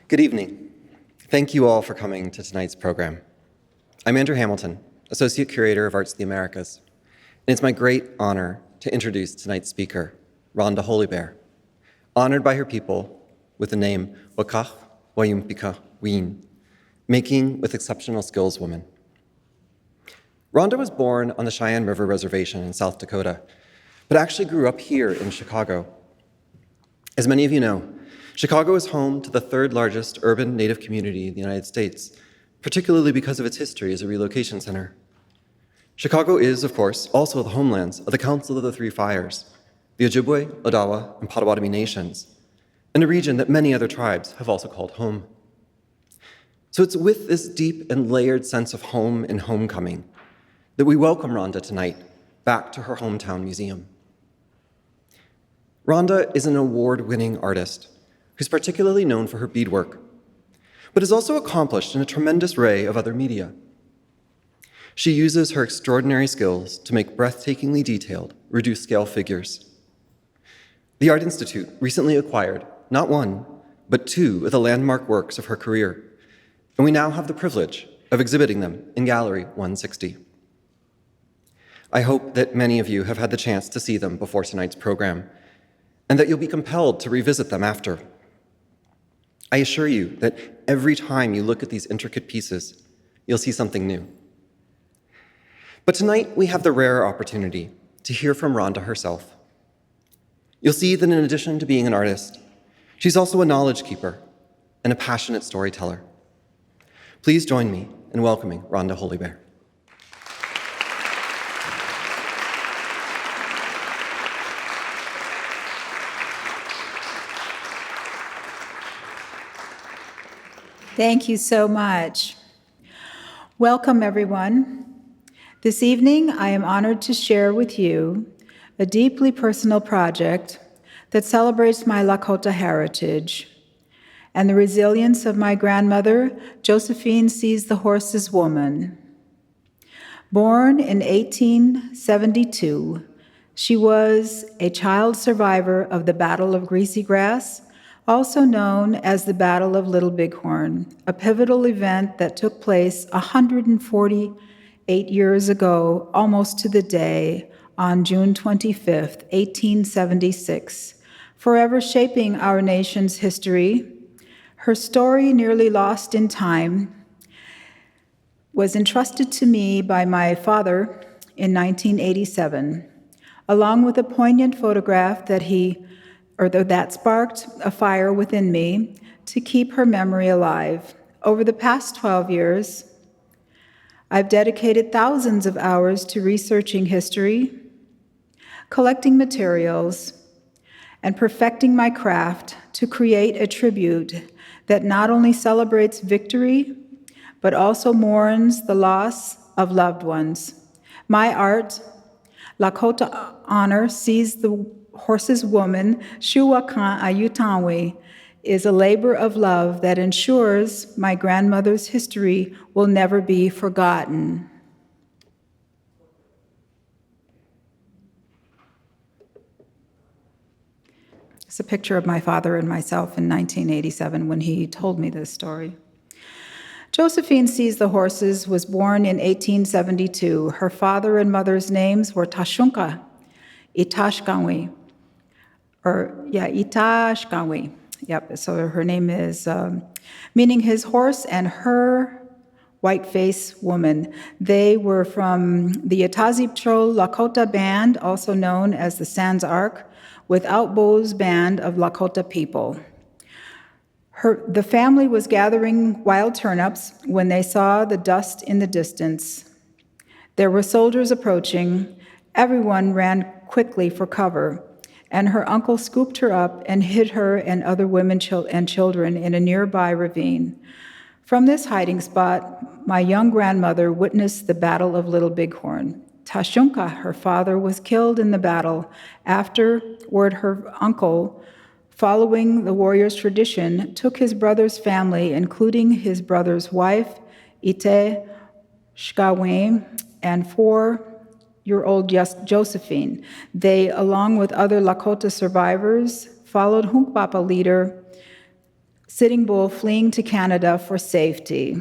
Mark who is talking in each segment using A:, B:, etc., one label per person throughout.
A: Good evening. Thank you all for coming to tonight's program. I'm Andrew Hamilton, Associate Curator of Arts of the Americas, and it's my great honor to introduce tonight's speaker, Rhonda Holy Bear, honored by her people with the name SuWakan Ayutan Win, making with exceptional skills woman. Rhonda was born on the Cheyenne River Reservation in South Dakota, but actually grew up here in Chicago. As many of you know, Chicago is home to the third largest urban Native community in the United States, particularly because of its history as a relocation center. Chicago is, of course, also the homelands of the Council of the Three Fires, the Ojibwe, Odawa, and Potawatomi nations, and a region that many other tribes have also called home. So it's with this deep and layered sense of home and homecoming that we welcome Rhonda tonight back to her hometown museum. Rhonda is an award-winning artist who's particularly known for her beadwork, but is also accomplished in a tremendous array of other media. She uses her extraordinary skills to make breathtakingly detailed, reduced-scale figures. The Art Institute recently acquired not one, but two of the landmark works of her career, and we now have the privilege of exhibiting them in Gallery 160. I hope that many of you have had the chance to see them before tonight's program, and that you'll be compelled to revisit them after. I assure you that every time you look at these intricate pieces, you'll see something new. But tonight, we have the rare opportunity to hear from Rhonda herself. You'll see that in addition to being an artist, she's also a knowledge keeper and a passionate storyteller. Please join me in welcoming Rhonda Holy Bear.
B: Thank you so much. Welcome, everyone. This evening, I am honored to share with you a deeply personal project that celebrates my Lakota heritage and the resilience of my grandmother, Josephine Sees the Horses woman. Born in 1872, she was a child survivor of the Battle of Greasy Grass, also known as the Battle of Little Bighorn, a pivotal event that took place 148 years ago, almost to the day, on June 25th, 1876, forever shaping our nation's history. Her story, nearly lost in time, was entrusted to me by my father in 1987, along with a poignant photograph that sparked a fire within me to keep her memory alive. Over the past 12 years, I've dedicated thousands of hours to researching history, collecting materials, and perfecting my craft to create a tribute that not only celebrates victory, but also mourns the loss of loved ones. My art, Lakota Honor Sees the Horses woman, SuWakan Ayutan Win, is a labor of love that ensures my grandmother's history will never be forgotten. It's a picture of my father and myself in 1987 when he told me this story. Josephine Sees the Horses was born in 1872. Her father and mother's names were Tashunka Itashkanwi. Itashkanwi. Yep, so her name is, meaning his horse, and her white-faced woman. They were from the Ataziptro Lakota band, also known as the Sans Arc, Without Bows band of Lakota people. The family was gathering wild turnips when they saw the dust in the distance. There were soldiers approaching. Everyone ran quickly for cover, and her uncle scooped her up and hid her and other women and children in a nearby ravine. From this hiding spot, my young grandmother witnessed the Battle of Little Bighorn. Tashunka, her father, was killed in the battle. Afterward, her uncle, following the warrior's tradition, took his brother's family, including his brother's wife, Ite Shkawin, and 4-year-old Josephine. They, along with other Lakota survivors, followed Hunkpapa leader Sitting Bull fleeing to Canada for safety.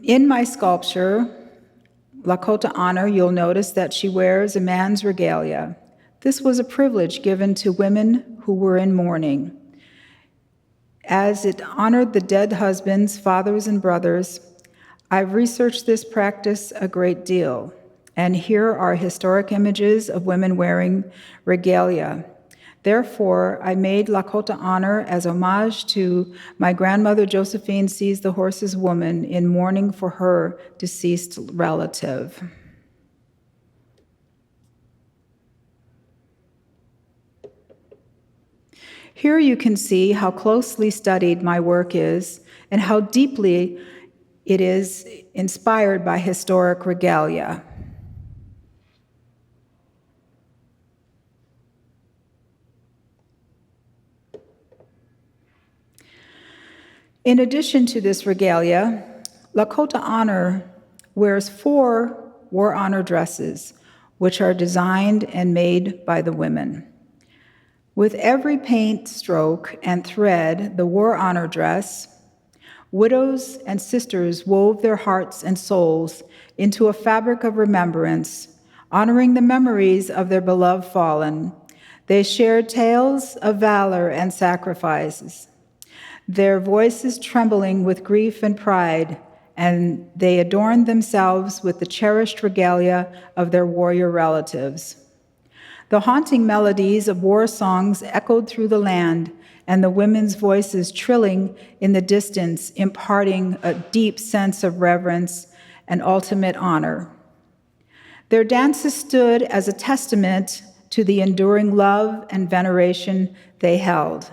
B: In my sculpture, Lakota Honor, you'll notice that she wears a man's regalia. This was a privilege given to women who were in mourning. As it honored the dead husbands, fathers, and brothers, I've researched this practice a great deal, and here are historic images of women wearing regalia. Therefore, I made Lakota Honor as homage to my grandmother Josephine sees the horse's woman in mourning for her deceased relative. Here you can see how closely studied my work is and how deeply it is inspired by historic regalia. In addition to this regalia, Lakota Honor wears 4 war honor dresses, which are designed and made by the women. With every paint stroke and thread, the war honor dress, widows and sisters wove their hearts and souls into a fabric of remembrance, honoring the memories of their beloved fallen. They shared tales of valor and sacrifices, their voices trembling with grief and pride, and they adorned themselves with the cherished regalia of their warrior relatives. The haunting melodies of war songs echoed through the land, and the women's voices trilling in the distance, imparting a deep sense of reverence and ultimate honor. Their dances stood as a testament to the enduring love and veneration they held.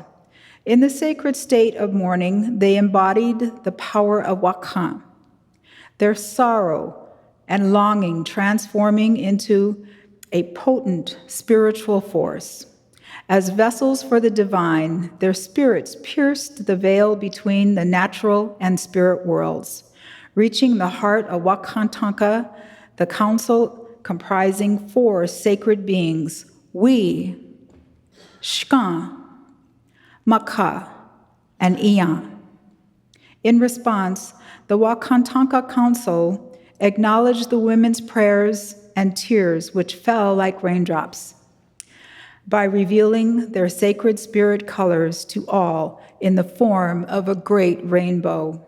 B: In the sacred state of mourning, they embodied the power of SuWakan, their sorrow and longing transforming into a potent spiritual force. As vessels for the divine, their spirits pierced the veil between the natural and spirit worlds, reaching the heart of Wakantanka, the council comprising 4 sacred beings, We, Shkan, Maka, and Iyan. In response, the Wakantanka Council acknowledged the women's prayers and tears which fell like raindrops by revealing their sacred spirit colors to all in the form of a great rainbow.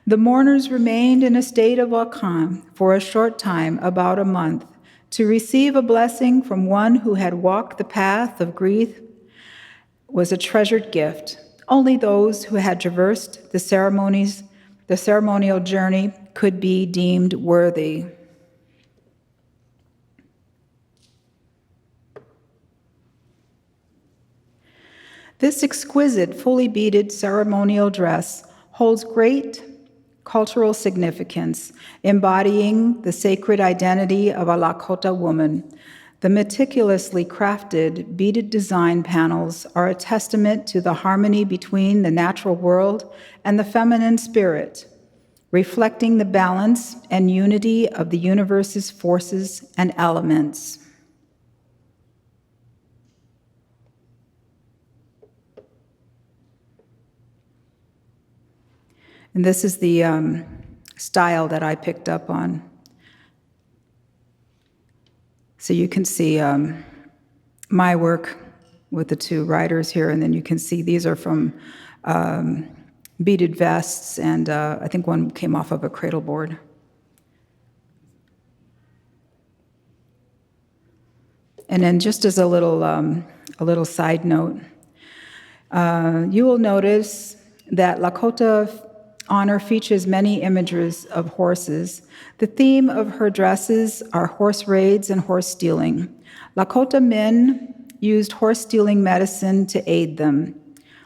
B: The mourners remained in a state of SuWakan for a short time, about a month, to receive a blessing from one who had walked the path of grief was a treasured gift. Only those who had traversed the ceremonial journey could be deemed worthy. This exquisite, fully beaded ceremonial dress holds great cultural significance, embodying the sacred identity of a Lakota woman. The meticulously crafted beaded design panels are a testament to the harmony between the natural world and the feminine spirit, reflecting the balance and unity of the universe's forces and elements. And this is the style that I picked up on. So you can see my work with the 2 writers here, and then you can see these are from beaded vests, and I think one came off of a cradle board. And then just as a little side note, you will notice that Lakota Honor features many images of horses. The theme of her dresses are horse raids and horse stealing. Lakota men used horse stealing medicine to aid them.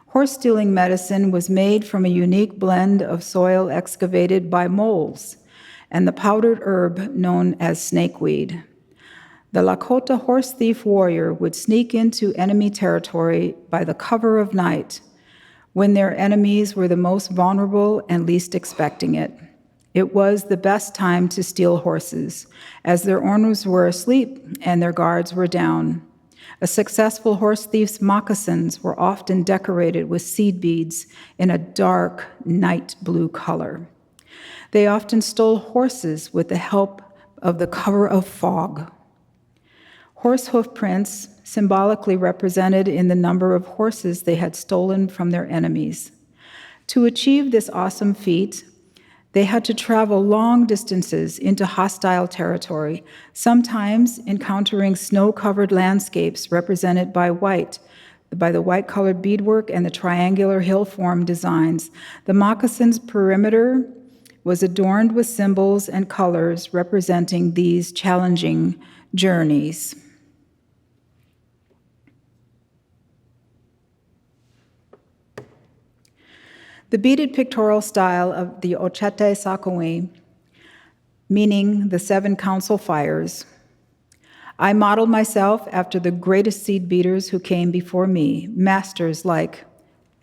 B: Horse stealing medicine was made from a unique blend of soil excavated by moles and the powdered herb known as snakeweed. The Lakota horse thief warrior would sneak into enemy territory by the cover of night, when their enemies were the most vulnerable and least expecting it. It was the best time to steal horses, as their owners were asleep and their guards were down. A successful horse thief's moccasins were often decorated with seed beads in a dark night blue color. They often stole horses with the help of the cover of fog. Horse hoof prints symbolically represented in the number of horses they had stolen from their enemies. To achieve this awesome feat, they had to travel long distances into hostile territory, sometimes encountering snow-covered landscapes represented by the white-colored beadwork and the triangular hill form designs. The moccasin's perimeter was adorned with symbols and colors representing these challenging journeys. The beaded pictorial style of the Ochete Sakowin, meaning the 7 council fires. I modeled myself after the greatest seed beaters who came before me, masters like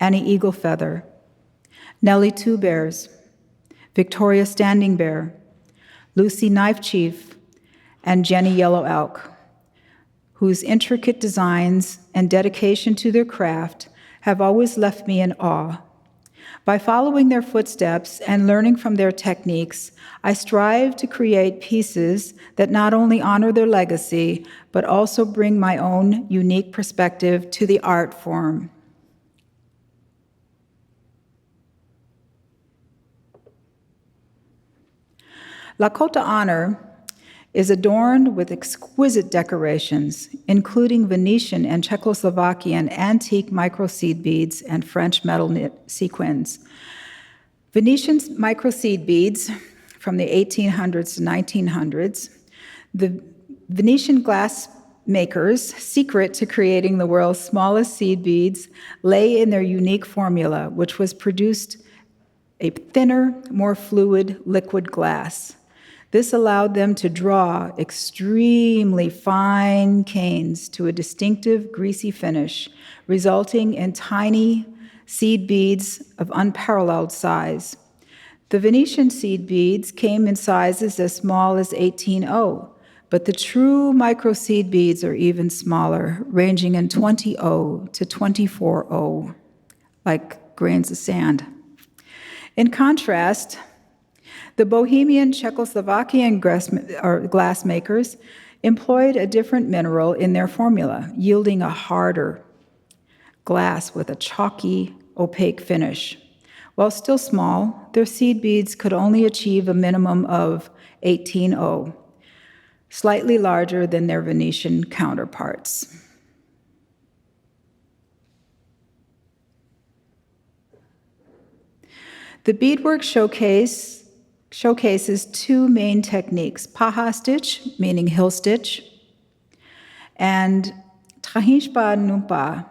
B: Annie Eaglefeather, Nellie Two Bears, Victoria Standing Bear, Lucy Knife Chief, and Jenny Yellow Elk, whose intricate designs and dedication to their craft have always left me in awe. By following their footsteps and learning from their techniques, I strive to create pieces that not only honor their legacy, but also bring my own unique perspective to the art form. Lakota Honor is adorned with exquisite decorations, including Venetian and Czechoslovakian antique microseed beads and French metal knit sequins. Venetian microseed beads from the 1800s to 1900s, the Venetian glass makers' secret to creating the world's smallest seed beads lay in their unique formula, which was produced a thinner, more fluid liquid glass. This allowed them to draw extremely fine canes to a distinctive greasy finish, resulting in tiny seed beads of unparalleled size. The Venetian seed beads came in sizes as small as 18-0, but the true microseed beads are even smaller, ranging in 20-0 to 24-0, like grains of sand. In contrast, the Bohemian Czechoslovakian glass makers employed a different mineral in their formula, yielding a harder glass with a chalky, opaque finish. While still small, their seed beads could only achieve a minimum of 18-0, slightly larger than their Venetian counterparts. The beadwork showcases 2 main techniques, paha stitch, meaning hill stitch, and trahinshpa numpa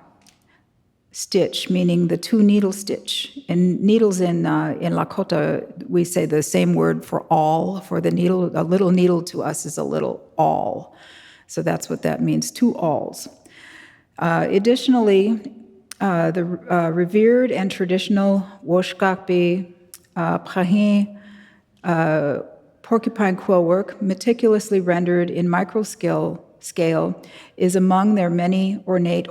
B: stitch, meaning the 2 needle stitch. And needles in Lakota, we say the same word for awl, for the needle. A little needle to us is a little awl. So that's what that means, 2 awls. Additionally, the revered and traditional woshkakbe, prahin, porcupine quill work, meticulously rendered in microscale is among their many ornate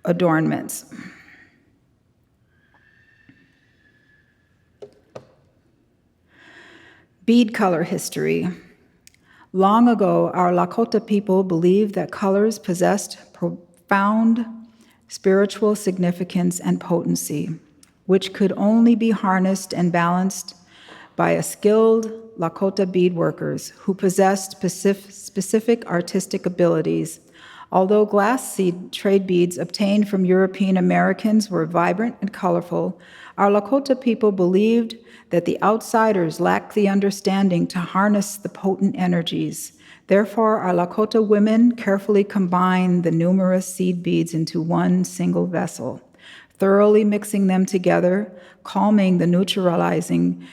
B: adornments. Bead color history. Long ago, our Lakota people believed that colors possessed profound spiritual significance and potency, which could only be harnessed and balanced by a skilled Lakota beadworkers who possessed specific artistic abilities. Although glass seed trade beads obtained from European Americans were vibrant and colorful, our Lakota people believed that the outsiders lacked the understanding to harness the potent energies. Therefore, our Lakota women carefully combined the numerous seed beads into one single vessel, thoroughly mixing them together, calming and neutralizing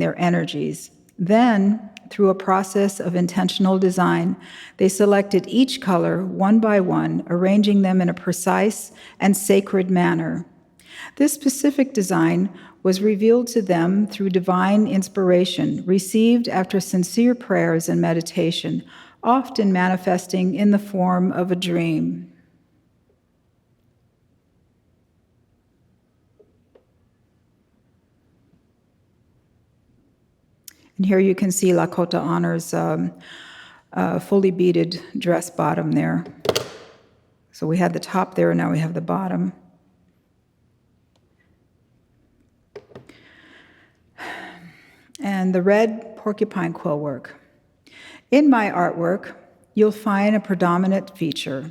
B: their energies. Then, through a process of intentional design, they selected each color one by one, arranging them in a precise and sacred manner. This specific design was revealed to them through divine inspiration, received after sincere prayers and meditation, often manifesting in the form of a dream. And here you can see Lakota Honor's fully beaded dress bottom there. So we had the top there, and now we have the bottom. And the red porcupine quill work. In my artwork, you'll find a predominant feature,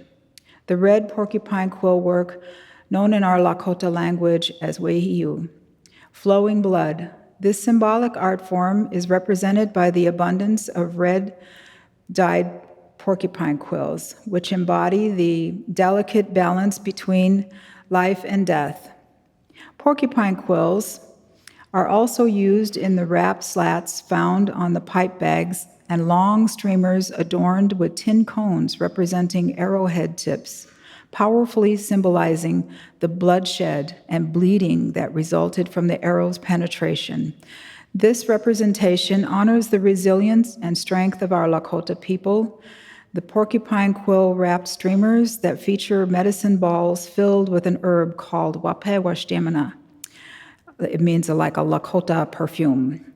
B: the red porcupine quill work, known in our Lakota language as wehiu, flowing blood. This symbolic art form is represented by the abundance of red dyed porcupine quills, which embody the delicate balance between life and death. Porcupine quills are also used in the wrap slats found on the pipe bags and long streamers adorned with tin cones representing arrowhead tips, powerfully symbolizing the bloodshed and bleeding that resulted from the arrow's penetration. This representation honors the resilience and strength of our Lakota people. The porcupine quill wrapped streamers that feature medicine balls filled with an herb called wapewashtemana. It means like a Lakota perfume.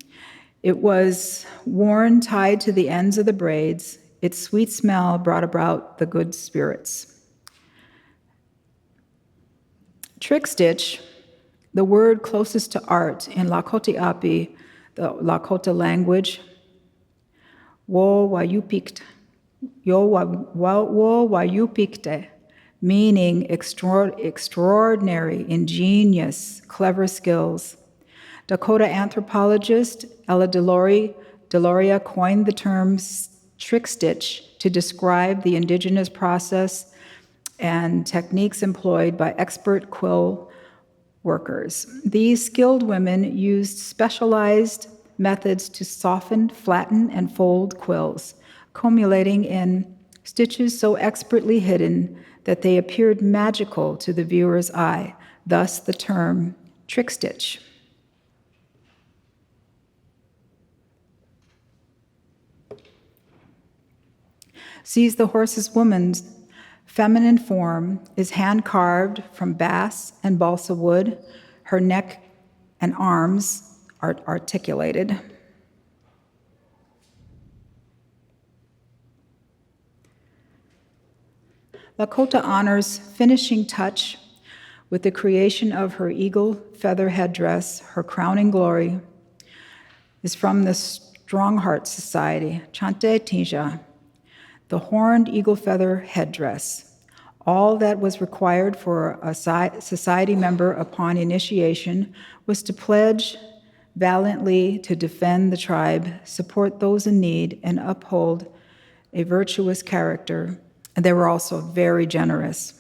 B: It was worn tied to the ends of the braids. Its sweet smell brought about the good spirits. Trick stitch, the word closest to art in Lakota Api, the Lakota language, wo wayupikte, wo wayupikte, meaning extraordinary, ingenious, clever skills. Dakota anthropologist Ella Deloria coined the term trick stitch to describe the indigenous process and techniques employed by expert quill workers. These skilled women used specialized methods to soften, flatten, and fold quills, culminating in stitches so expertly hidden that they appeared magical to the viewer's eye, thus the term trick stitch. Seize the Horse's woman's feminine form is hand-carved from bass and balsa wood. Her neck and arms are articulated. Lakota Honor's finishing touch with the creation of her eagle feather headdress, her crowning glory, is from the Strong Heart Society, Chante Tija, the horned eagle feather headdress. All that was required for a society member upon initiation was to pledge valiantly to defend the tribe, support those in need, and uphold a virtuous character. And they were also very generous.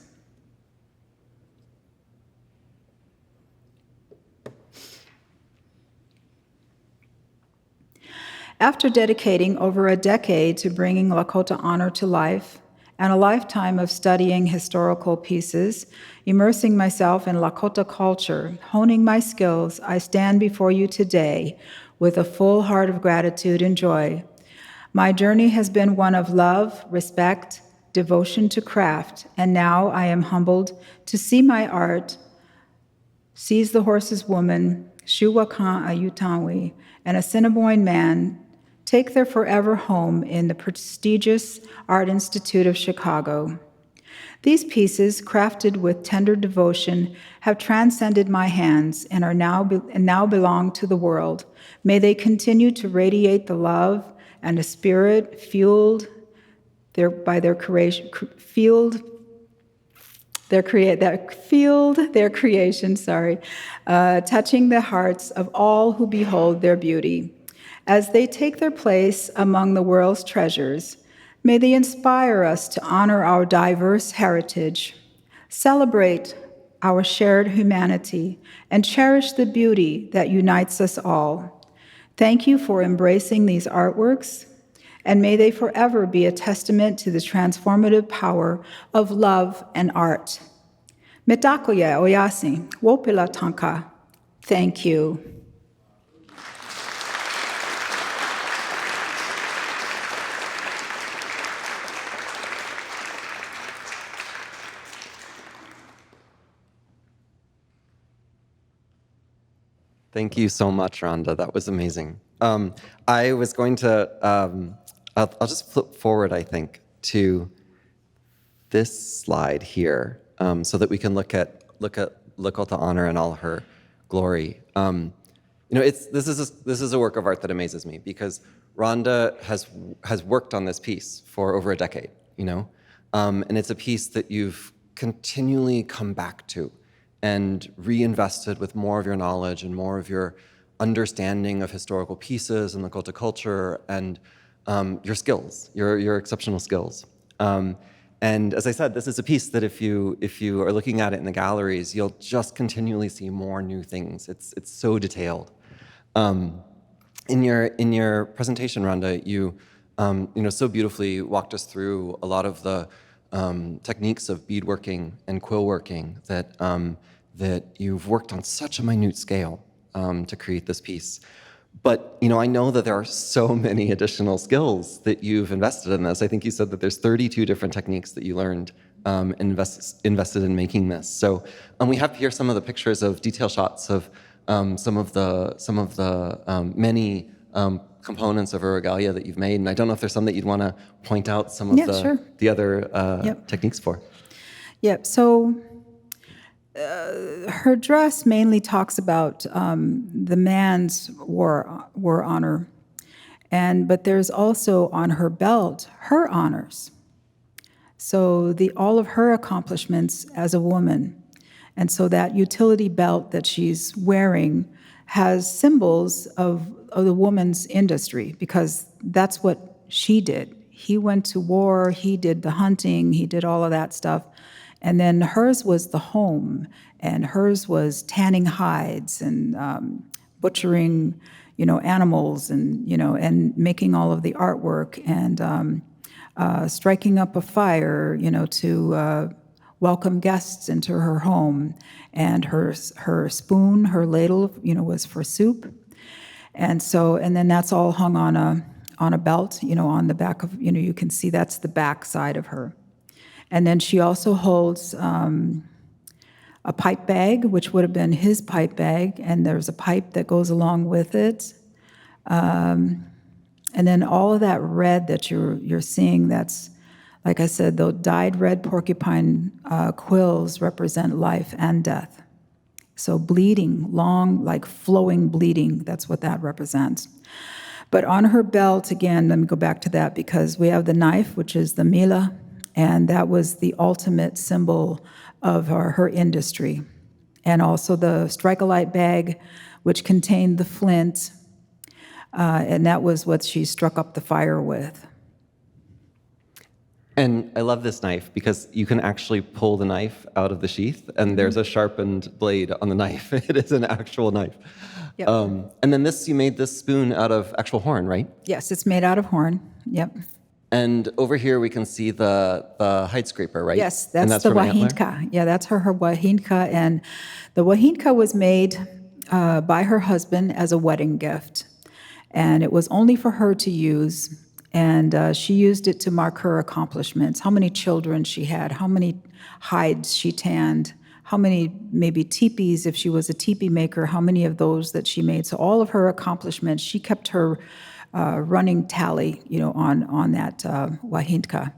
B: After dedicating over a decade to bringing Lakota Honor to life, and a lifetime of studying historical pieces, immersing myself in Lakota culture, honing my skills, I stand before you today with a full heart of gratitude and joy. My journey has been one of love, respect, devotion to craft, and now I am humbled to see my art, Seize the Horse's woman, SuWakan Ayutan Win, and Assiniboine man take their forever home in the prestigious Art Institute of Chicago. These pieces, crafted with tender devotion, have transcended my hands and are now belong to the world. May they continue to radiate the love and the spirit fueled their creation, touching the hearts of all who behold their beauty. As they take their place among the world's treasures, may they inspire us to honor our diverse heritage, celebrate our shared humanity, and cherish the beauty that unites us all. Thank you for embracing these artworks, and may they forever be a testament to the transformative power of love and art. Mitakoye oyasi, wopila tanka. Thank you.
A: Thank you so much, Rhonda. That was amazing. I was going to, I'll just flip forward, I think, to this slide here, so that we can look at Lakota Honor and all her glory. This is a work of art that amazes me, because Rhonda has worked on this piece for over a decade, and it's a piece that you've continually come back to and reinvested with more of your knowledge and more of your understanding of historical pieces and Lakota culture and your skills, your exceptional skills. And as I said, this is a piece that if you are looking at it in the galleries, you'll just continually see more new things. It's so detailed. In your presentation, Rhonda, you so beautifully walked us through a lot of the techniques of beadworking and quill working that you've worked on such a minute scale to create this piece. But I know that there are so many additional skills that you've invested in this. I think you said that there's 32 different techniques that you learned and invested in making this. So we have here some of the pictures of detail shots of some of the many components of a regalia that you've made. And I don't know if there's some that you'd want to point out some of the other techniques for.
B: Yep. So her dress mainly talks about the man's war honor, but there's also on her belt her honors. So all of her accomplishments as a woman, and so that utility belt that she's wearing has symbols of the woman's industry, because that's what she did. He went to war, he did the hunting, he did all of that stuff. And then hers was the home, and hers was tanning hides and butchering, animals, and making all of the artwork, and striking up a fire, to welcome guests into her home. And her spoon, her ladle, was for soup. And then that's all hung on a belt, on the back of, you can see that's the back side of her. And then she also holds a pipe bag, which would have been his pipe bag, and there's a pipe that goes along with it. And then all of that red that you're seeing, that's, like I said, the dyed red porcupine quills represent life and death. So bleeding, long, like flowing bleeding, that's what that represents. But on her belt, again, let me go back to that, because we have the knife, which is the mila, and that was the ultimate symbol of her industry. And also the strike-a-light bag, which contained the flint, and that was what she struck up the fire with.
A: And I love this knife because you can actually pull the knife out of the sheath, and there's a sharpened blade on the knife. It is an actual knife.
B: Yep.
A: And then you made this spoon out of actual horn, right?
B: Yes, it's made out of horn. Yep.
A: And over here we can see the hide scraper, right?
B: Yes, that's the wahinka. Yeah, that's her wahinka. And the wahinka was made by her husband as a wedding gift. And it was only for her to use. And she used it to mark her accomplishments, how many children she had, how many hides she tanned, how many maybe teepees, if she was a teepee maker, how many of those that she made. So all of her accomplishments, she kept her running tally, on that wahinka.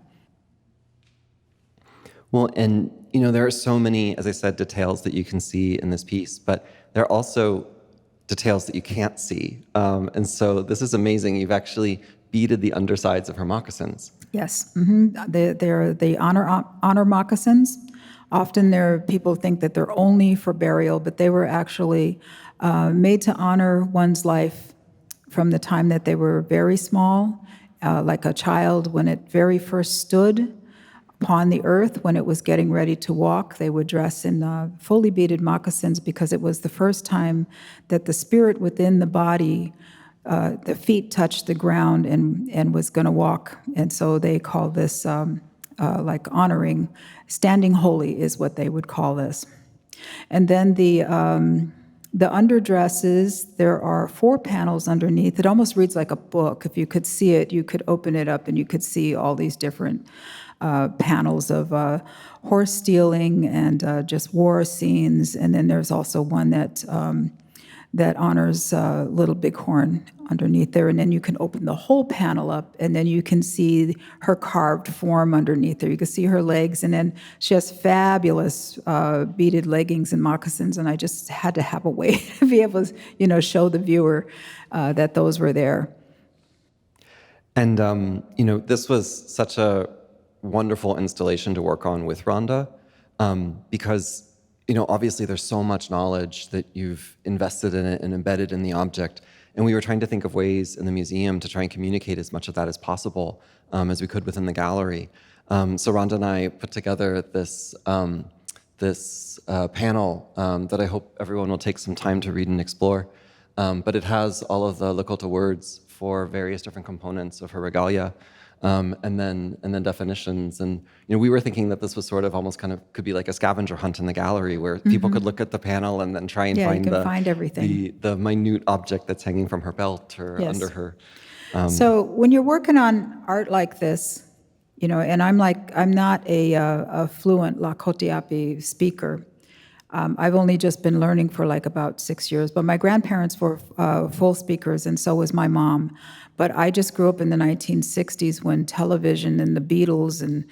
A: Well, and there are so many, as I said, details that you can see in this piece, but there are also details that you can't see. And so this is amazing. You've actually beaded the undersides of her moccasins.
B: Yes, they're the honor moccasins. Often people think that they're only for burial, but they were actually made to honor one's life from the time that they were very small, like a child when it very first stood upon the earth, when it was getting ready to walk. They would dress in fully beaded moccasins because it was the first time that the spirit within the body, the feet touched the ground and was going to walk. And so they call this like honoring, standing holy is what they would call this. And then The underdresses, there are 4 panels underneath. It almost reads like a book. If you could see it, you could open it up and you could see all these different panels of horse stealing and just war scenes. And then there's also one that honors Little Bighorn underneath there. And then you can open the whole panel up, and then you can see her carved form underneath there. You can see her legs, and then she has fabulous beaded leggings and moccasins, and I just had to have a way to be able to, show the viewer that those were there.
A: And, this was such a wonderful installation to work on with Rhonda, because obviously there's so much knowledge that you've invested in it and embedded in the object. And we were trying to think of ways in the museum to try and communicate as much of that as possible as we could within the gallery. So Rhonda and I put together this panel that I hope everyone will take some time to read and explore. But it has all of the Lakota words for various different components of her regalia. And then definitions. And we were thinking that this was sort of almost kind of could be like a scavenger hunt in the gallery where people could look at the panel and then try and find
B: everything.
A: the minute object that's hanging from her belt or under her.
B: So when you're working on art like this, and I'm not a fluent Lakota speaker. I've only just been learning for about 6 years, but my grandparents were full speakers, and so was my mom. But I just grew up in the 1960s when television and the Beatles and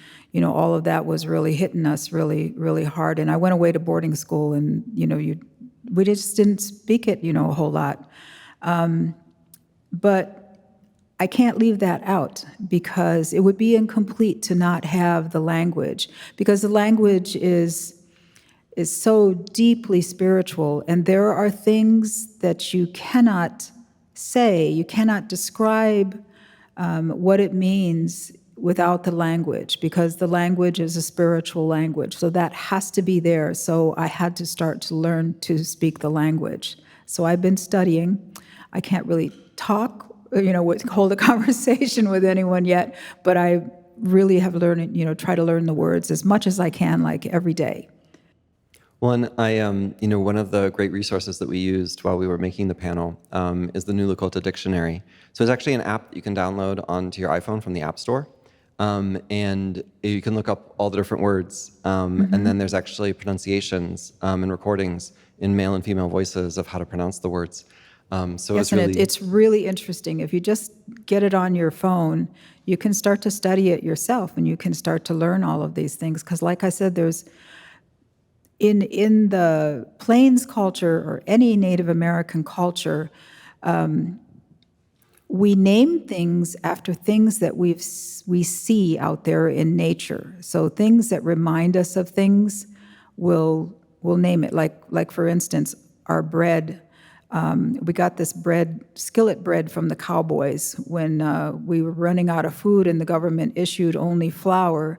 B: all of that was really hitting us really, really hard. And I went away to boarding school, and we just didn't speak it a whole lot. But I can't leave that out because it would be incomplete to not have the language, because the language is so deeply spiritual, and there are things that you cannot say, you cannot describe what it means without the language, because the language is a spiritual language. So that has to be there. So I had to start to learn to speak the language. So I've been studying. I can't really talk, hold a conversation with anyone yet, but I really have learned, try to learn the words as much as I can, every day.
A: Well, and I, one of the great resources that we used while we were making the panel is the New Lakota Dictionary. So it's actually an app that you can download onto your iPhone from the App Store. And you can look up all the different words. And then there's actually pronunciations and recordings in male and female voices of how to pronounce the words. So
B: yes, and it's really interesting. If you just get it on your phone, you can start to study it yourself, and you can start to learn all of these things. Because like I said, there's in the Plains culture or any Native American culture, we name things after things that we see out there in nature. So things that remind us of things, we'll name it. Like for instance, our bread. We got this skillet bread from the cowboys when we were running out of food and the government issued only flour.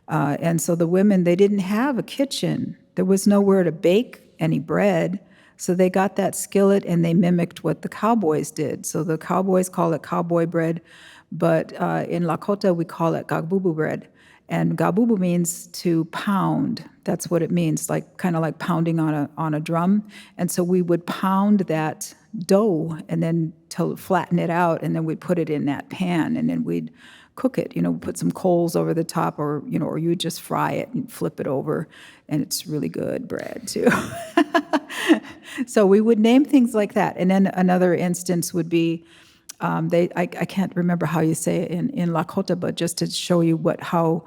B: And so the women, they didn't have a kitchen. There was nowhere to bake any bread. So they got that skillet and they mimicked what the cowboys did. So the cowboys call it cowboy bread, but in Lakota we call it gagbubu bread. And gabubu means to pound. That's what it means, kind of like pounding on a drum. And so we would pound that dough and then to flatten it out, and then we'd put it in that pan, and then we'd cook it. Put some coals over the top, or you would just fry it and flip it over, and it's really good bread too. So we would name things like that. And then another instance would be, I can't remember how you say it in Lakota, but just to show you how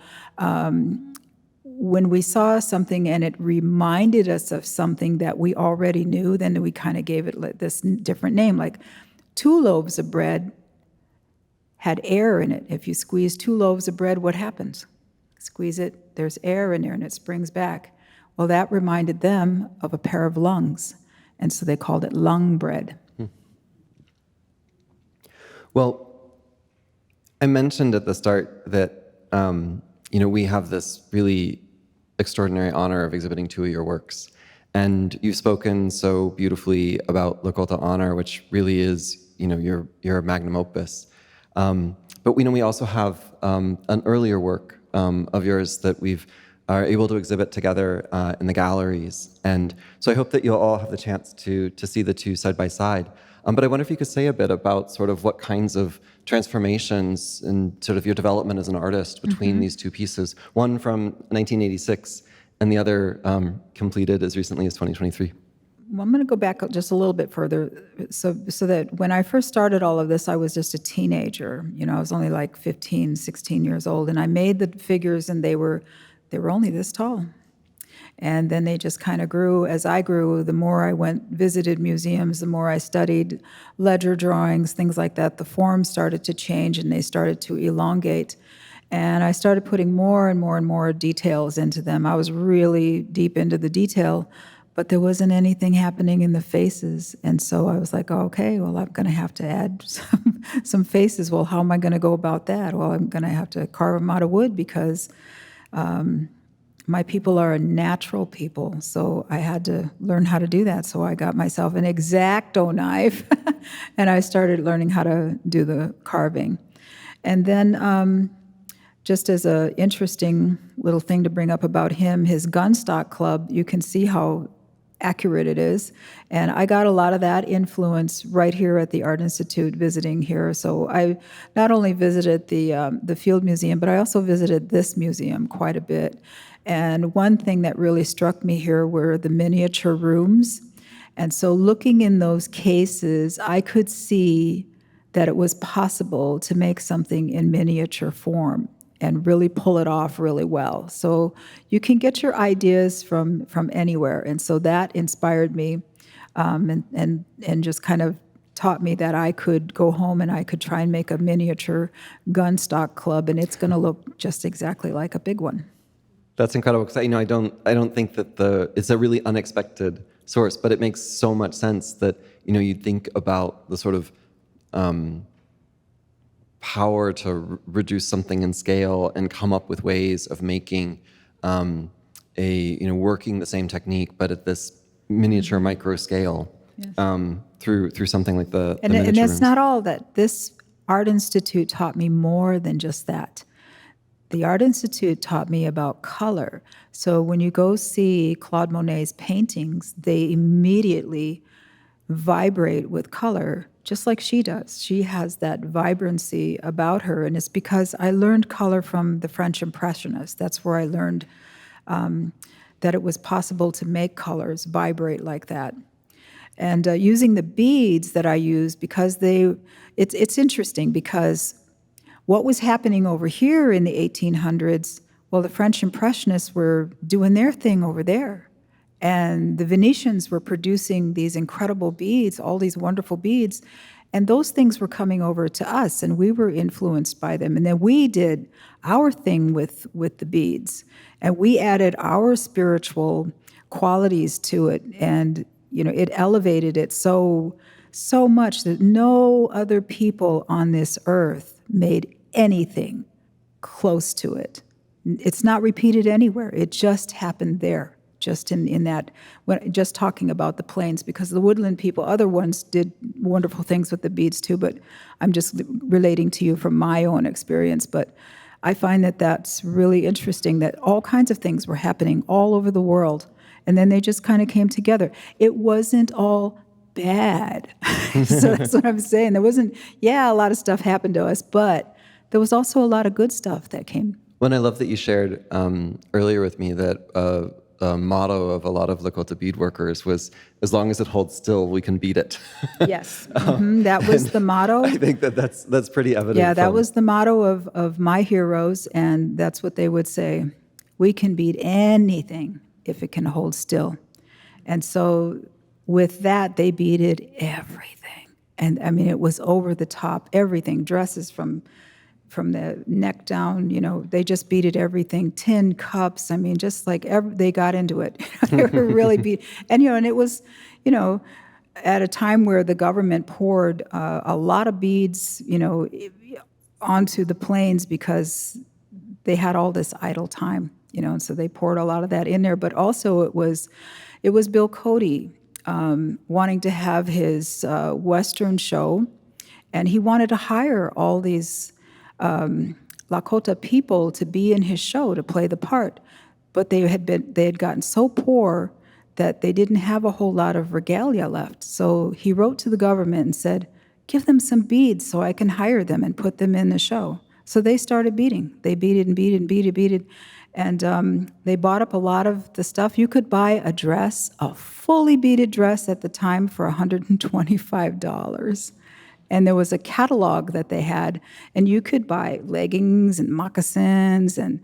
B: when we saw something and it reminded us of something that we already knew, then we kind of gave it this different name. Like 2 loaves of bread had air in it. If you squeeze 2 loaves of bread, what happens? Squeeze it, there's air in there, and it springs back. Well, that reminded them of a pair of lungs, and so they called it lung bread.
A: Well, I mentioned at the start that we have this really extraordinary honor of exhibiting 2 of your works, and you've spoken so beautifully about Lakota Honor, which really is your magnum opus. But we also have an earlier work of yours that we've are able to exhibit together in the galleries. And so I hope that you'll all have the chance to see the two side by side. But I wonder if you could say a bit about sort of what kinds of transformations and sort of your development as an artist between these two pieces, one from 1986 and the other completed as recently as 2023.
B: Well, I'm going to go back just a little bit further, so that when I first started all of this, I was just a teenager. I was only like 15, 16 years old, and I made the figures, and they were only this tall. And then they just kind of grew. As I grew, the more I visited museums, the more I studied ledger drawings, things like that. The forms started to change, and they started to elongate. And I started putting more and more and more details into them. I was really deep into the detail, but there wasn't anything happening in the faces. And so I was like, okay, well, I'm going to have to add some faces. Well, how am I going to go about that? Well, I'm going to have to carve them out of wood because my people are a natural people. So I had to learn how to do that. So I got myself an X-Acto knife, and I started learning how to do the carving. And then just as an interesting little thing to bring up about him, his gunstock club, you can see how accurate it is. And I got a lot of that influence right here at the Art Institute visiting here. So I not only visited the Field Museum, but I also visited this museum quite a bit. And one thing that really struck me here were the miniature rooms. And so looking in those cases, I could see that it was possible to make something in miniature form and really pull it off really well. So you can get your ideas from anywhere. And so that inspired me and just kind of taught me that I could go home and I could try and make a miniature gun stock club, and it's going to look just exactly like a big one.
A: That's incredible, because I don't think that it's a really unexpected source, but it makes so much sense that you think about the sort of power to reduce something in scale and come up with ways of making working the same technique, but at this miniature micro scale. Yes. Through something like the
B: and
A: miniature
B: that's
A: rooms.
B: Not all that. This Art Institute taught me more than just that. The Art Institute taught me about color. So when you go see Claude Monet's paintings, they immediately vibrate with color, just like she does. She has that vibrancy about her, and it's because I learned color from the French Impressionists. That's where I learned that it was possible to make colors vibrate like that. And using the beads that I use, because it's interesting, because what was happening over here in the 1800s, well, the French Impressionists were doing their thing over there. And the Venetians were producing these incredible beads, all these wonderful beads, and those things were coming over to us, and we were influenced by them. And then we did our thing with the beads, and we added our spiritual qualities to it, and it elevated it so much that no other people on this earth made anything close to it. It's not repeated anywhere. It just happened there, just in that, just talking about the plains, because the woodland people, other ones did wonderful things with the beads too, but I'm just relating to you from my own experience. But I find that that's really interesting, that all kinds of things were happening all over the world, and then they just kind of came together. It wasn't all bad. So that's what I'm saying. There wasn't, a lot of stuff happened to us, but there was also a lot of good stuff that came.
A: Well, and I love that you shared earlier with me that a motto of a lot of Lakota bead workers was, as long as it holds still, we can beat it.
B: Yes, that was the motto.
A: I think that's pretty evident.
B: Yeah, that was the motto of my heroes, and that's what they would say. We can beat anything if it can hold still. And so with that, they beaded everything. And I mean, it was over the top, everything, dresses from the neck down, they just beaded everything, tin cups. I mean, just like they got into it. They were really beat. And, and it was, at a time where the government poured a lot of beads, onto the plains because they had all this idle time, and so they poured a lot of that in there. But also it was Bill Cody wanting to have his Western show, and he wanted to hire all these Lakota people to be in his show, to play the part. but they had gotten so poor that they didn't have a whole lot of regalia left. So he wrote to the government and said, give them some beads so I can hire them and put them in the show. So they started beading. They beaded and beaded and beaded. And they bought up a lot of the stuff. You could buy a dress, a fully beaded dress at the time for $125. And there was a catalog that they had, and you could buy leggings and moccasins and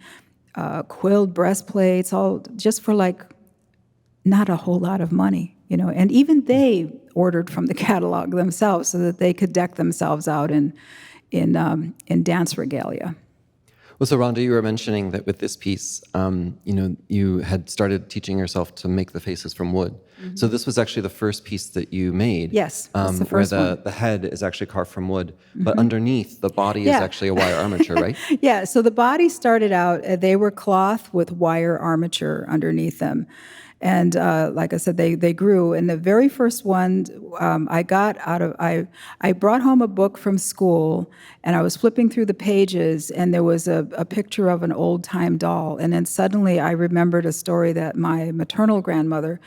B: quilled breastplates, all just for like not a whole lot of money, And even they ordered from the catalog themselves so that they could deck themselves out in dance regalia.
A: Well, so Rhonda, you were mentioning that with this piece, you had started teaching yourself to make the faces from wood. Mm-hmm. So this was actually the first piece that you made.
B: Yes, that's the first
A: where
B: one.
A: The head is actually carved from wood, but underneath the body is actually a wire armature, right?
B: Yeah, so the body started out, they were cloth with wire armature underneath them. And like I said, they grew. And the very first one I brought home a book from school, and I was flipping through the pages, and there was a picture of an old-time doll. And then suddenly I remembered a story that my maternal grandmother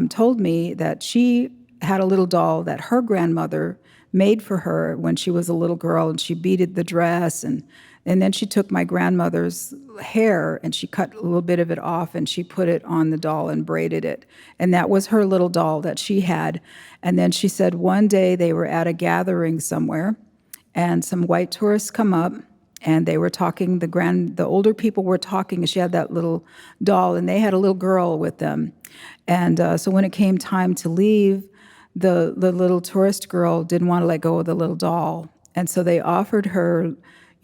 B: told me, that she had a little doll that her grandmother made for her when she was a little girl, and she beaded the dress, and then she took my grandmother's hair and she cut a little bit of it off and she put it on the doll and braided it. And that was her little doll that she had. And then she said one day they were at a gathering somewhere and some white tourists come up and they were talking, the older people were talking, and she had that little doll and they had a little girl with them. And so when it came time to leave, the little tourist girl didn't want to let go of the little doll. And so they offered her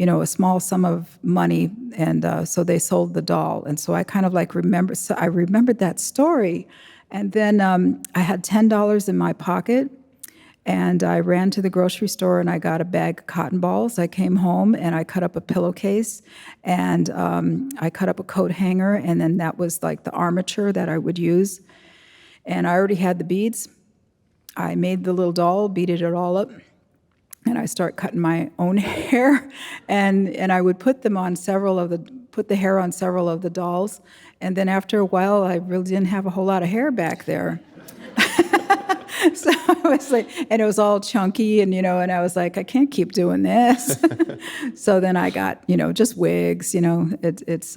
B: a small sum of money, and so they sold the doll. And so I kind of I remembered that story. And then I had $10 in my pocket, and I ran to the grocery store and I got a bag of cotton balls. I came home and I cut up a pillowcase, and I cut up a coat hanger, and then that was like the armature that I would use. And I already had the beads. I made the little doll, beaded it all up, and I start cutting my own hair, and I would put the hair on several of the dolls, and then after a while, I really didn't have a whole lot of hair back there. So I was like, and it was all chunky, and and I was like, I can't keep doing this. So then I got just wigs, it's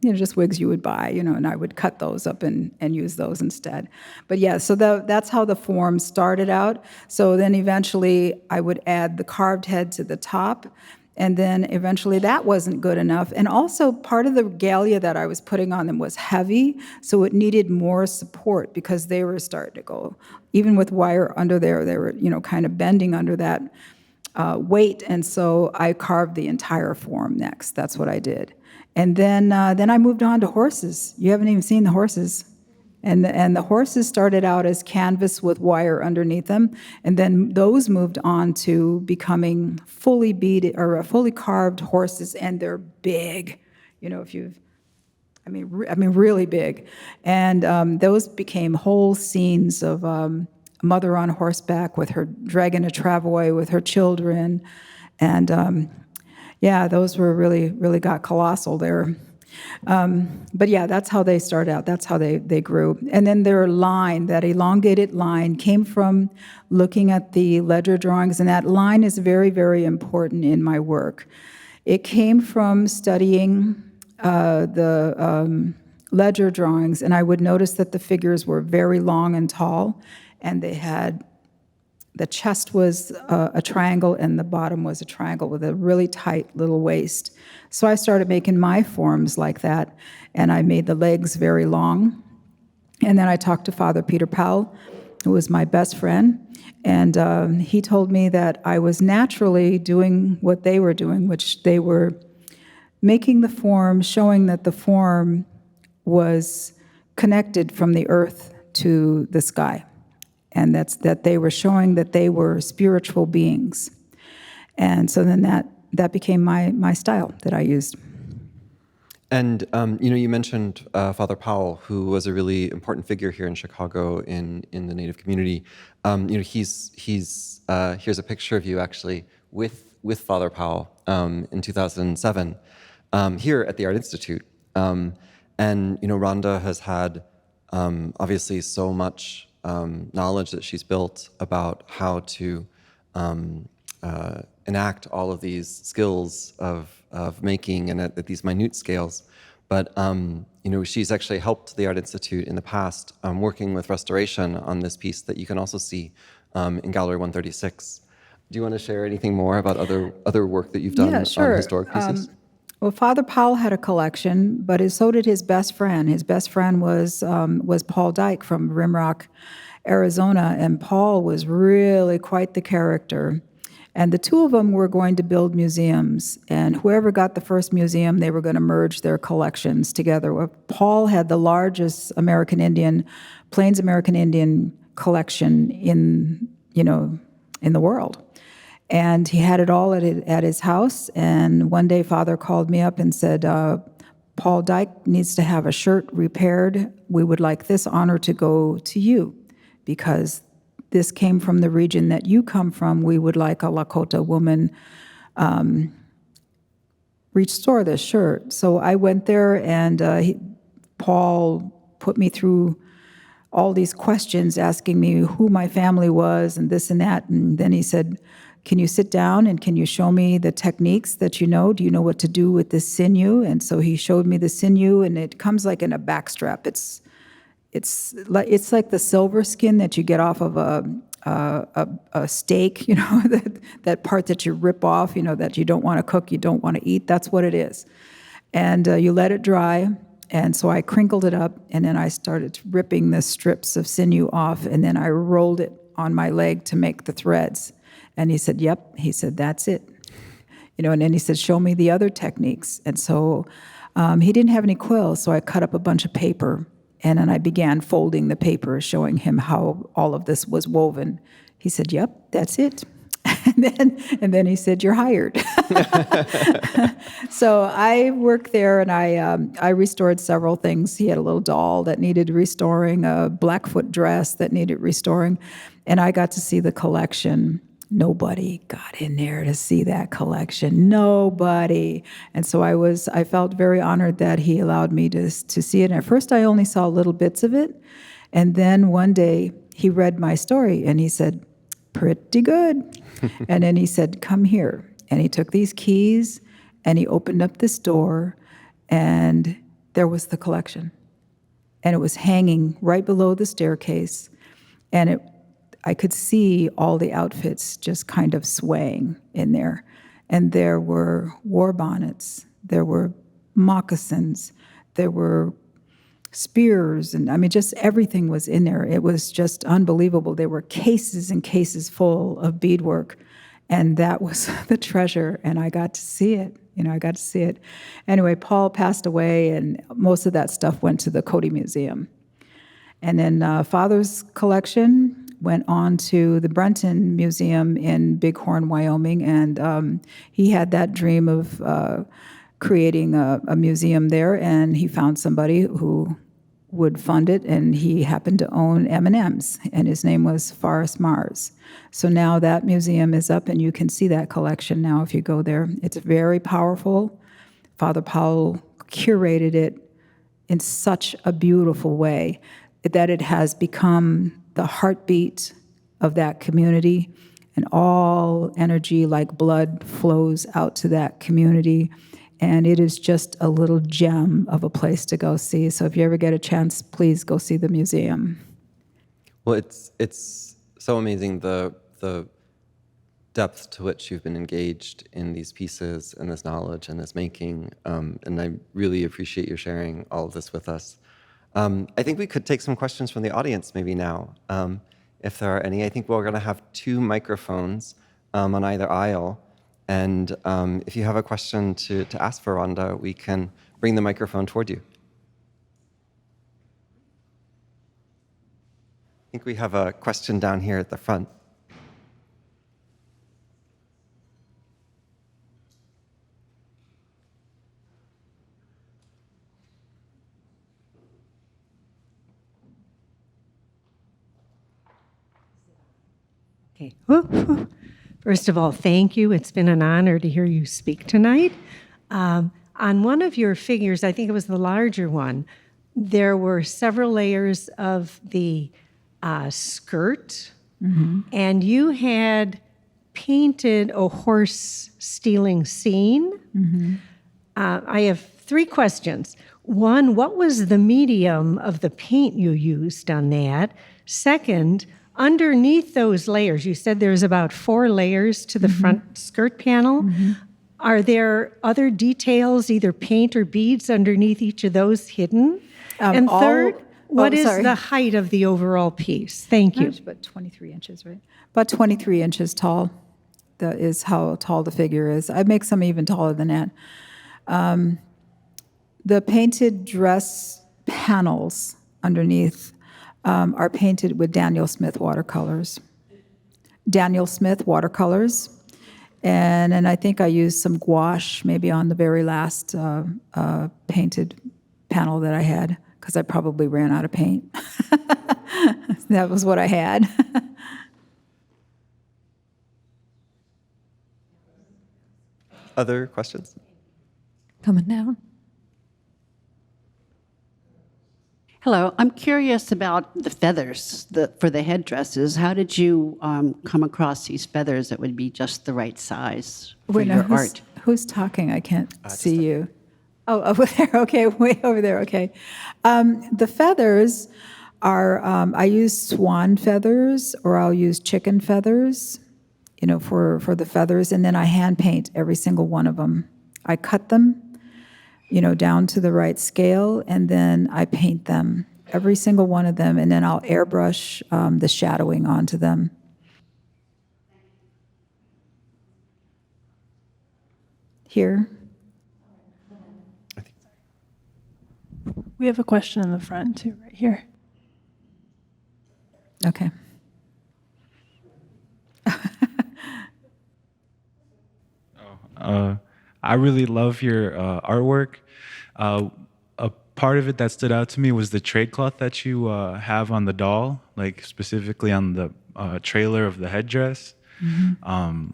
B: just wigs you would buy, and I would cut those up and use those instead. But yeah, so that's how the form started out. So then eventually I would add the carved head to the top. And then eventually that wasn't good enough. And also part of the regalia that I was putting on them was heavy, so it needed more support because they were starting to go, even with wire under there, they were, kind of bending under that weight. And so I carved the entire form next. That's what I did. And then I moved on to horses. You haven't even seen the horses. And the horses started out as canvas with wire underneath them, and then those moved on to becoming fully beaded or fully carved horses, and they're big. Really big. And those became whole scenes of a mother on horseback with her dragging a travois with her children, and those were really got colossal there. But yeah, that's how they started out. That's how they grew. And then their line, that elongated line, came from looking at the ledger drawings, and that line is very, very important in my work. It came from studying the ledger drawings, and I would notice that the figures were very long and tall, and the chest was a triangle and the bottom was a triangle with a really tight little waist. So I started making my forms like that, and I made the legs very long. And then I talked to Father Peter Powell, who was my best friend, and he told me that I was naturally doing what they were doing, which they were making the form, showing that the form was connected from the earth to the sky. And that they were showing that they were spiritual beings. And so then that became my style that I used.
A: And you mentioned Father Powell, who was a really important figure here in Chicago in the Native community. Here's a picture of you actually with Father Powell in 2007 here at the Art Institute. And, Rhonda has had obviously so much knowledge that she's built about how to enact all of these skills of making and at these minute scales. But, she's actually helped the Art Institute in the past working with restoration on this piece that you can also see in Gallery 136. Do you want to share anything more about other work that you've done
B: Yeah, sure.
A: on historic pieces?
B: Well, Father Powell had a collection, but so did his best friend. His best friend was Paul Dyke from Rimrock, Arizona, and Paul was really quite the character. And the two of them were going to build museums, and whoever got the first museum, they were going to merge their collections together. Paul had the largest Plains American Indian collection in the world. And he had it all at his house. And one day, Father called me up and said, Paul Dyke needs to have a shirt repaired. We would like this honor to go to you because this came from the region that you come from. We would like a Lakota woman restore this shirt. So I went there, and Paul put me through all these questions, asking me who my family was and this and that. And then he said, can you sit down and can you show me the techniques that you know? Do you know what to do with this sinew? And so he showed me the sinew, and it comes like in a backstrap. It's like the silver skin that you get off of a steak, that part that you rip off, that you don't want to cook, you don't want to eat. That's what it is. And you let it dry. And so I crinkled it up, and then I started ripping the strips of sinew off, and then I rolled it on my leg to make the threads. And he said, yep. He said, that's it. And then he said, show me the other techniques. And so he didn't have any quills, so I cut up a bunch of paper, and then I began folding the paper, showing him how all of this was woven. He said, yep, that's it. And then he said, you're hired. So I worked there, and I restored several things. He had a little doll that needed restoring, a Blackfoot dress that needed restoring, and I got to see the collection. Nobody got in there to see that collection. Nobody. And so I felt very honored that he allowed me to see it. And at first I only saw little bits of it. And then one day he read my story and he said, pretty good. And then he said, come here. And he took these keys and he opened up this door, and there was the collection. And it was hanging right below the staircase. And I could see all the outfits just kind of swaying in there. And there were war bonnets, there were moccasins, there were spears, and just everything was in there. It was just unbelievable. There were cases and cases full of beadwork, and that was the treasure, and I got to see it. I got to see it. Anyway, Paul passed away, and most of that stuff went to the Cody Museum. And then Father's collection went on to the Brenton Museum in Bighorn, Wyoming, and he had that dream of creating a museum there, and he found somebody who would fund it, and he happened to own M&M's, and his name was Forrest Mars. So now that museum is up, and you can see that collection now if you go there. It's very powerful. Father Powell curated it in such a beautiful way that it has become the heartbeat of that community, and all energy like blood flows out to that community, and it is just a little gem of a place to go see. So if you ever get a chance, please go see the museum.
A: Well, it's so amazing the depth to which you've been engaged in these pieces and this knowledge and this making, and I really appreciate you sharing all of this with us. I think we could take some questions from the audience maybe now, if there are any. I think we're going to have 2 microphones on either aisle, and if you have a question to ask for Rhonda, we can bring the microphone toward you. I think we have a question down here at the front.
C: Okay. First of all, thank you. It's been an honor to hear you speak tonight. On one of your figures, I think it was the larger one, there were several layers of the skirt, and you had painted a horse stealing scene. I have 3 questions. One, what was the medium of the paint you used on that? Second, underneath those layers, you said there's about 4 layers to the front skirt panel. Are there other details, either paint or beads, underneath each of those hidden? And third, what is the height of the overall piece? Thank you.
B: It's about 23 inches, right? About 23 inches tall. That is how tall the figure is. I make some even taller than that. The painted dress panels underneath are painted with Daniel Smith watercolors. And I think I used some gouache maybe on the very last painted panel that I had, because I probably ran out of paint. That was what I had.
A: Other questions?
D: Coming down. Hello, I'm curious about the feathers for the headdresses. How did you come across these feathers that would be just the right size for your art?
B: Who's talking? I can't see you. Oh, over there. Okay, way over there. Okay. The feathers are, I use swan feathers, or I'll use chicken feathers, for the feathers, and then I hand paint every single one of them. I cut them, down to the right scale, and then I paint them, every single one of them, and then I'll airbrush the shadowing onto them. Here.
E: We have a question in the front, too, right here.
B: Okay.
F: I really love your artwork. A part of it that stood out to me was the trade cloth that you have on the doll, like specifically on the trailer of the headdress. I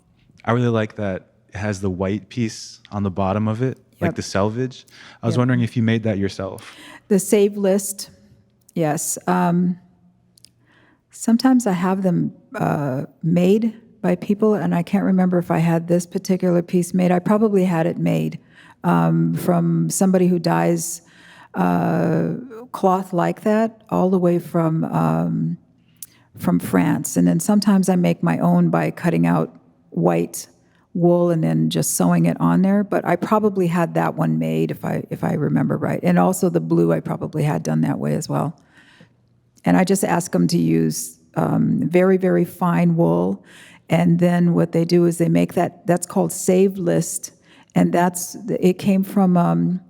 F: really like that it has the white piece on the bottom of it, like the selvage. I was wondering if you made that yourself.
B: The save list, yes. Sometimes I have them made by people, and I can't remember if I had this particular piece made. I probably had it made from somebody who dyes cloth like that, all the way from France. And then sometimes I make my own by cutting out white wool and then just sewing it on there. But I probably had that one made, if I remember right. And also the blue I probably had done that way as well. And I just ask them to use very, very fine wool. And then what they do is they make that's called save list. And it came from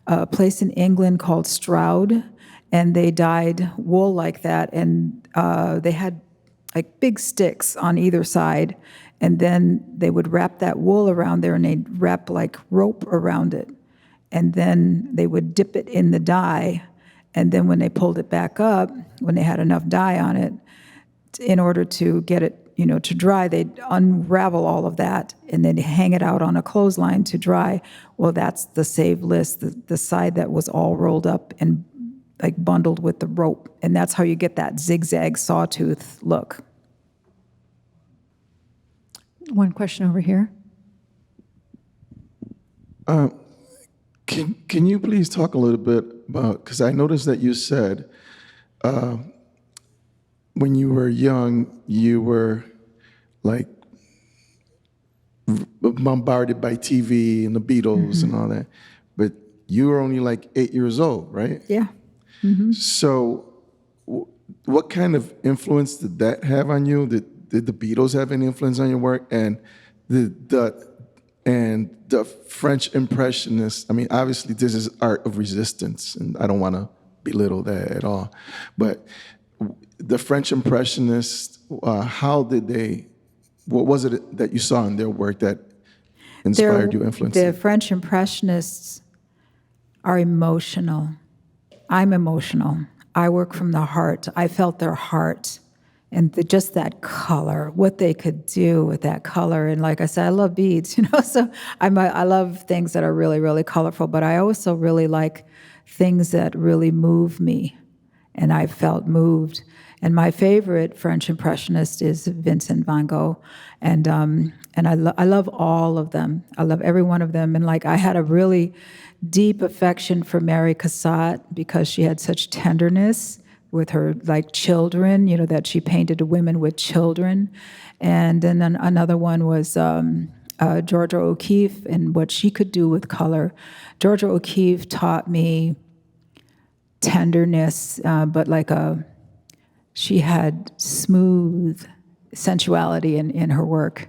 B: a place in England called Stroud. And they dyed wool like that. And they had like big sticks on either side. And then they would wrap that wool around there, and they'd wrap like rope around it. And then they would dip it in the dye. And then when they pulled it back up, when they had enough dye on it, in order to get it, to dry, they'd unravel all of that and then hang it out on a clothesline to dry. Well, that's the save list, the side that was all rolled up and like bundled with the rope. And that's how you get that zigzag sawtooth look.
D: One question over here.
G: Can you please talk a little bit about, because I noticed that you said when you were young, you were like bombarded by TV and the Beatles and all that, but you were only like 8 years old, right?
B: Yeah.
G: So what kind of influence did that have on you? Did the Beatles have any influence on your work? And the French Impressionists, I mean, obviously this is art of resistance, and I don't want to belittle that at all, but the French Impressionists, what was it that you saw in their work that inspired you, influenced you?
B: The French Impressionists are emotional. I'm emotional. I work from the heart. I felt their heart. and just that color, what they could do with that color. And like I said, I love beads, so I love things that are really, really colorful, but I also really like things that really move me, and I felt moved. And my favorite French impressionist is Vincent van Gogh, and I love all of them. I love every one of them. And like I had a really deep affection for Mary Cassatt because she had such tenderness with her like children, that she painted women with children. And then another one was Georgia O'Keeffe and what she could do with color. Georgia O'Keeffe taught me tenderness, but she had smooth sensuality in her work.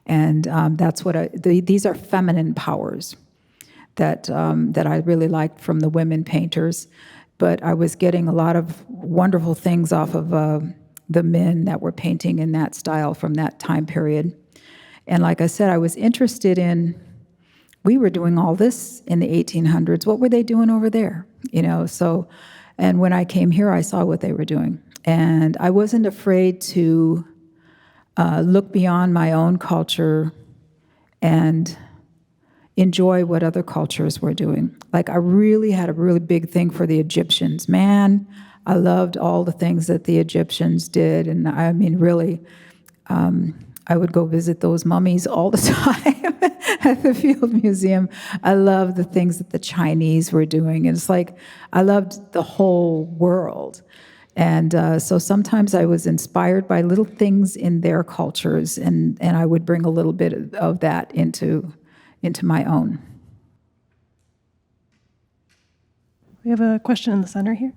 B: And that's what these are feminine powers that I really liked from the women painters. But I was getting a lot of wonderful things off of the men that were painting in that style from that time period. And like I said, I was interested in, we were doing all this in the 1800s. What were they doing over there? And when I came here, I saw what they were doing. And I wasn't afraid to look beyond my own culture and enjoy what other cultures were doing. Like I really had a really big thing for the Egyptians. Man, I loved all the things that the Egyptians did. And I mean, really, I would go visit those mummies all the time at the Field Museum. I loved the things that the Chinese were doing. And it's like, I loved the whole world. And so sometimes I was inspired by little things in their cultures, and I would bring a little bit of that into my own.
E: We have a question in the center here.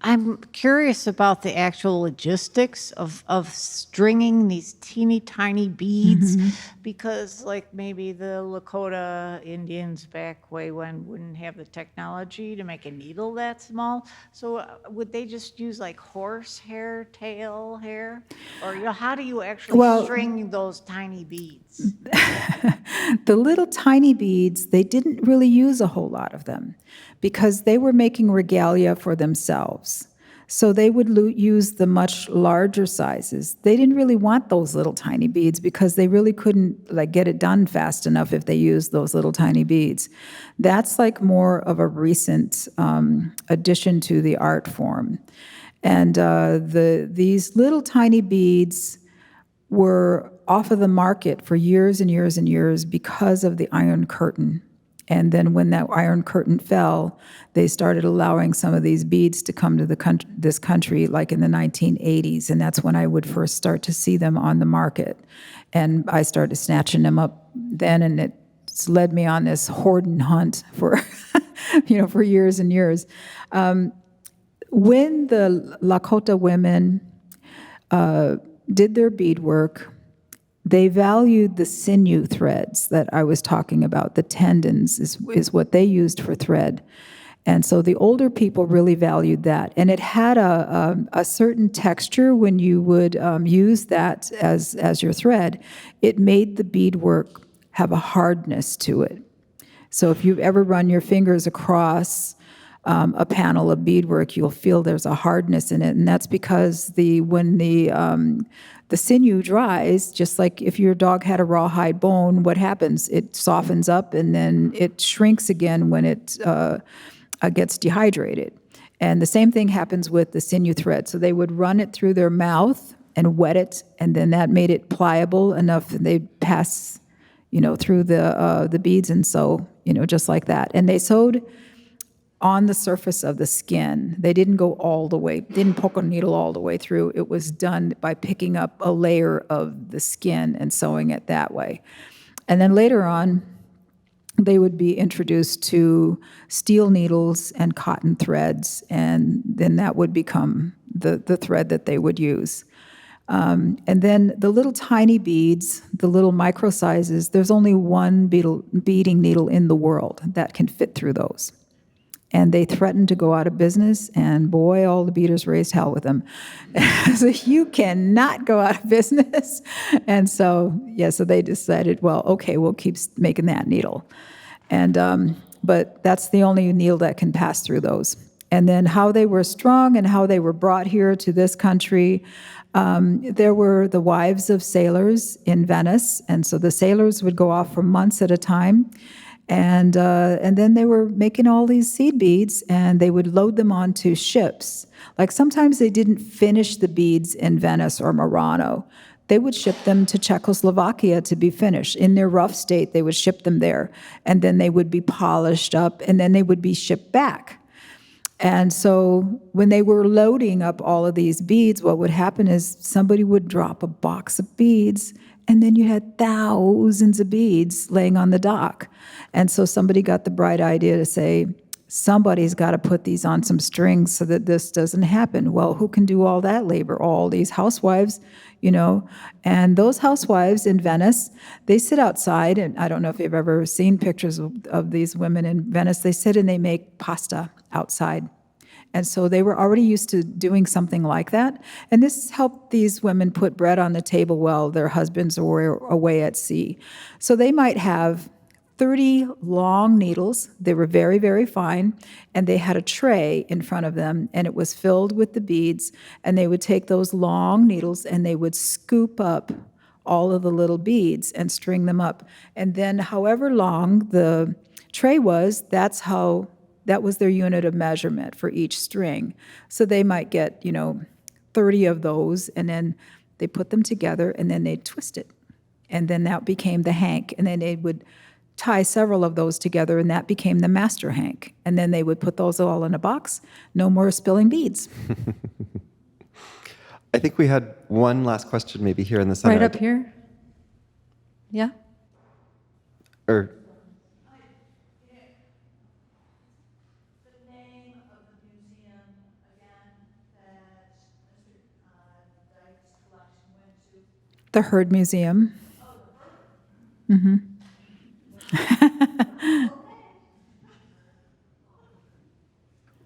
H: I'm curious about the actual logistics of stringing these teeny tiny beads, because like maybe the Lakota Indians back way when wouldn't have the technology to make a needle that small. So would they just use like horse hair, tail hair, or how do you actually string those tiny beads?
B: The little tiny beads, they didn't really use a whole lot of them because they were making regalia for themselves. So they would use the much larger sizes. They didn't really want those little tiny beads because they really couldn't get it done fast enough if they used those little tiny beads. That's like more of a recent addition to the art form. And these little tiny beads were off of the market for years and years and years because of the Iron Curtain. And then when that Iron Curtain fell, they started allowing some of these beads to come to this country like in the 1980s. And that's when I would first start to see them on the market. And I started snatching them up then, and it's led me on this hoarding hunt for, for years and years. When the Lakota women did their beadwork, they valued the sinew threads that I was talking about. The tendons is what they used for thread. And so the older people really valued that. And it had a certain texture when you would use that as your thread. It made the beadwork have a hardness to it. So if you've ever run your fingers across a panel of beadwork, you'll feel there's a hardness in it. And that's because when the sinew dries, just like if your dog had a rawhide bone, what happens? It softens up and then it shrinks again when it gets dehydrated. And the same thing happens with the sinew thread. So they would run it through their mouth and wet it, and then that made it pliable enough that they'd pass, through the beads and sew, just like that. And they sewed on the surface of the skin. They didn't go all the way, didn't poke a needle all the way through. It was done by picking up a layer of the skin and sewing it that way. And then later on, they would be introduced to steel needles and cotton threads, and then that would become the thread that they would use. And then the little tiny beads, the little micro sizes, there's only one beading needle in the world that can fit through those. And they threatened to go out of business, and boy, all the beaters raised hell with them. So you cannot go out of business. And so they decided, well, okay, we'll keep making that needle. And but that's the only needle that can pass through those. And then how they were strung and how they were brought here to this country. There were the wives of sailors in Venice, and so the sailors would go off for months at a time, and then they were making all these seed beads, and they would load them onto ships. Like sometimes they didn't finish the beads in Venice or Murano. They would ship them to Czechoslovakia to be finished. In their rough state, they would ship them there, and then they would be polished up, and then they would be shipped back. And so when they were loading up all of these beads, what would happen is somebody would drop a box of beads, and then you had thousands of beads laying on the dock. And so somebody got the bright idea to say, somebody's got to put these on some strings so that this doesn't happen. Well, who can do all that labor? All these housewives, you know. And those housewives in Venice, they sit outside, and I don't know if you've ever seen pictures of these women in Venice. They sit and they make pasta outside. And so they were already used to doing something like that. And this helped these women put bread on the table while their husbands were away at sea. So they might have 30 long needles. They were very, very fine, and they had a tray in front of them, and it was filled with the beads, and they would take those long needles and they would scoop up all of the little beads and string them up. And then however long the tray was, that was their unit of measurement for each string. So they might get, 30 of those, and then they put them together, and then they'd twist it. And then that became the hank, and then they would tie several of those together, and that became the master hank. And then they would put those all in a box. No more spilling beads.
A: I think we had one last question maybe here in the center.
I: Right up here? Yeah?
A: Or
B: The Heard Museum. Mm-hmm.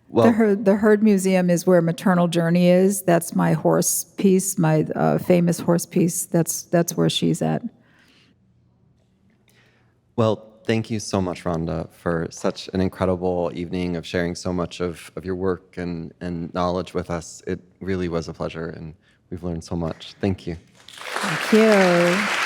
A: well,
B: The Heard Museum is where Maternal Journey is. That's my horse piece, my famous horse piece. That's where she's at.
A: well, thank you so much, Rhonda, for such an incredible evening of sharing so much of your work and knowledge with us. It really was a pleasure, and we've learned so much. Thank you.
B: Thank you.